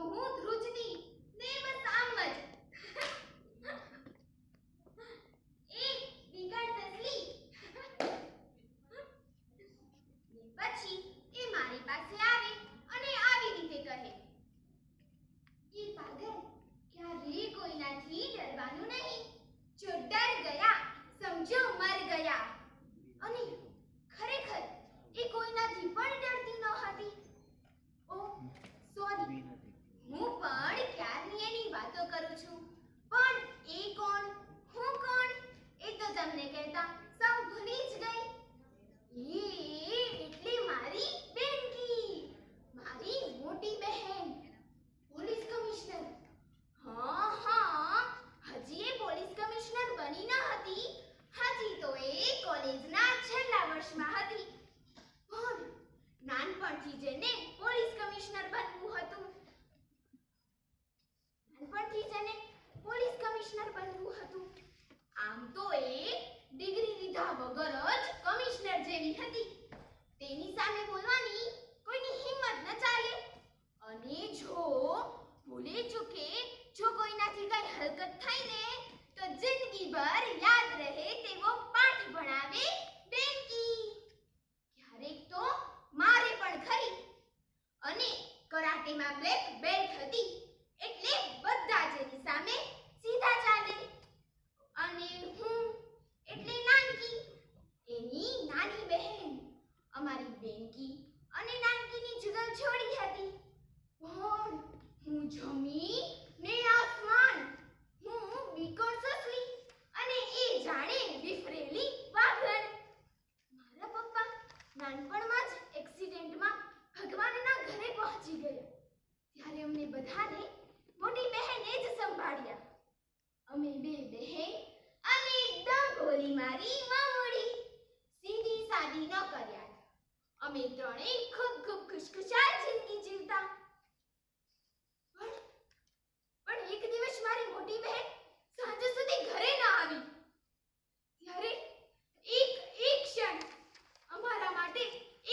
હું ધ્રુજતી ને બસ આમ જ એક વિકટ સસલી પછી એ મારી પાસે આવે અને આવી રીતે કહે, એ પાગલ, ક્યારે કોઈનાથી ડરવાનું નહીં. જો ડર ગયા સમજો મર ગયા. અને ખરેખર એ કોઈનાથી પણ ડરતી ન હતી. ઓહ સોરી, હું પણ ક્યારની એની વાતો કરું છું. પણ એ કોણ, હું કોણ, એ તો તમને કહેતા સાવ ભૂલી જ ગઈ. એ એટલે મારી બેનકી, મારી મોટી બહેન, પોલીસ કમિશનર. હા, હજી એ પોલીસ કમિશનર બની ન હતી. હજી તો એ કોલેજના છેલ્લા વર્ષમાં હતી. પણ નાનપણથી જ એને પોલીસ કમિશનર બનવું હતું. આમ તો એ ડિગ્રી લીધા વગર જ કમિશનર જેવી હતી. તેની સામે બોલવાની કોઈની હિંમત ન ચાલે. અને જો ભૂલે ચૂકે જો કોઈનાથી કઈ હરકત થઈ ને તો જિંદગીભર યાદ રહે તેવો પાઠ ભણાવે બેનકી. ક્યારેક તો મારે પણ ખરી. અને કરાટેમાં બ્લેક બેલ્ટ હતી એટલે બધા જ એની સામે સીધા ચાલે. અને હું એટલે નાનકી, એની નાની બહેન. અમારી બેનકી અને નાનકીની જુગલ છોડી હતી. પણ હું જમી ને આસમાન, હું વિકટ સસલી અને એ જાણે વિફરેલી વાઘણ. મારા પપ્પા નાનપણમાં જ એક્સિડન્ટમાં ભગવાનના ઘરે પહોંચી ગયા. ત્યારે અમને બધાને મોટી બહેને જ સંભાળ્યા. અમે બે બહેન અને એકદમ ભોળી મારી મામોડી, સીધી સાદી ન કર્યા. અમે ત્રણેય ખૂબ ખૂબ ખુશખુશાલ જિંદગી જીવતા. પણ એક દિવસ મારી મોટી બહેન સાંજ સુધી ઘરે ન આવી. ત્યારે એક ક્ષણ અમારા માટે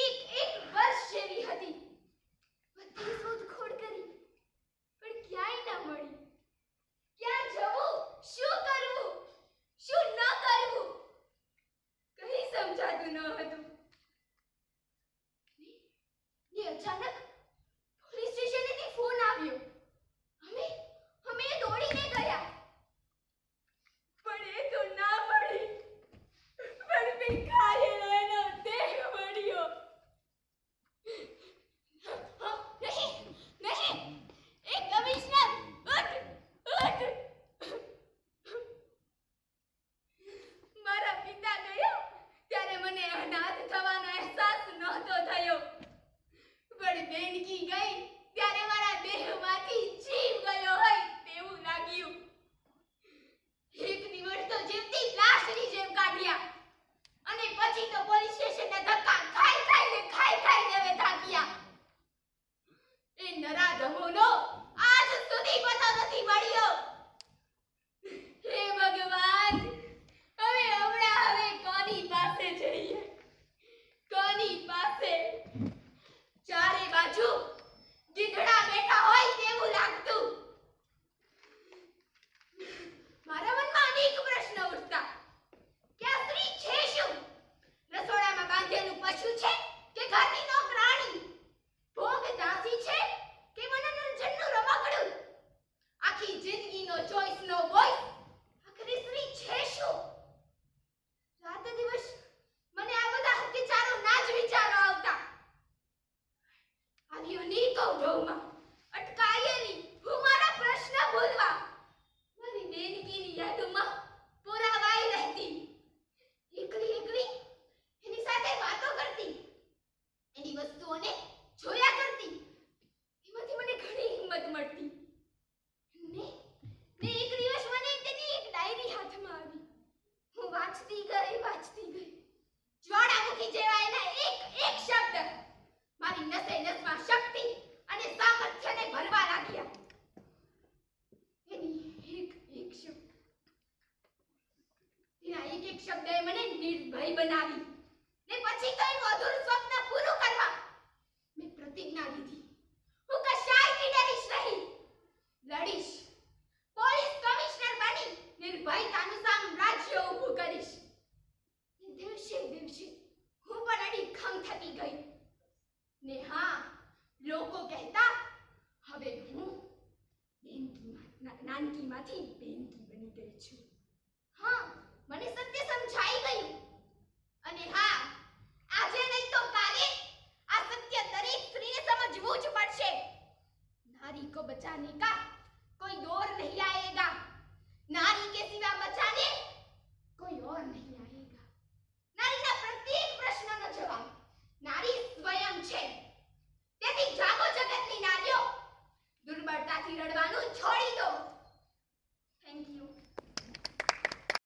એક વર્ષ જેવી હતી. બધી શોધખોળ કરી પણ ક્યાંય ન મળી. ક્યાં જવું, શું કરવું, શું ન કરવું, કંઈ સમજાતું ન હતું. ને અચાનક પોલીસ સ્ટેશનેથી ફોન આવ્યો. અમે દોડીને ગયા. પણ એ તો ના મળી. પણ ભીખાયેલો એનો દેહ મળ્યો. નહીં, એ કમિશનર, ઉઠ. મારા પિતા ગયા ત્યારે મને અનાથ થવાનો અહેસાસ નહોતો થયો. પણ બેનકી ગઈ ત્યારે મારા દેહમાંથી જીવ ગયો હોય તેવું લાગ્યું. એક દિવસ તો જીવતી લાશની જેમ કાઢ્યા. અને પછી તો પોલીસ સ્ટેશનના ધક્કા ખાઈ હવે થાક્યા. એ નરાધમોનો આજ સુધી પતો નથી મળ્યો. હે ભગવાન, હવે કોની પાસે જઈએ, કોની પાસે? ચારે બાજુ ગીધડા બેઠા હોય તેવું લાગતું. મારા મનમાં અનેક પ્રશ્ન ઉઠતા. કે આ સ્ત્રી છે શું? રસોડામાં બાંધેલું પશુ છે કે ઘરની નોકરાણી? ભોગ દાસી છે કે મનોરંજનનું રમકડું? આખી જિંદગીનો ચોઈસનો વોઇસ આખરી સ્ત્રી છે શું? રાત દિવસ મને આ બધા વિચારો ના જ વિચારો આવતા. આવી અનેક અવઢવમાં અટકાયેલી હું મારા પ્રશ્ન ભૂલવા મારી બેનકીની યાદોમાં પુરાવાઈ રહેતી. એકલી એની સાથે વાતો કરતી, એની વસ્તુઓને જોયા કરતી. એમાંથી મને ઘણી હિંમત મળતી. ને એક દિવસ મને તેની એક ડાયરી હાથમાં આવી. હું વાંચતી ગઈ. જ્વાળામુખી જેવા એના એક શબ્દ મારી નસે નસમાં શક્તિ અને સામર્થ્યને ભરવા લાગ્યા. એની એક શબ્દે મને નિર્ભય બનાવી. ને પછી તો એનું અધૂરું સ્વપ્ન પૂરું કરવા મેં પ્રતિજ્ઞા લીધી. હું કશાયથી ડરીશ નહીં. લોકો કહેતા હવે હું નાનકીમાંથી બેનકી બની ગઈ છું. હા, મને સત્ય સમજાઈ ગયું. અને હા,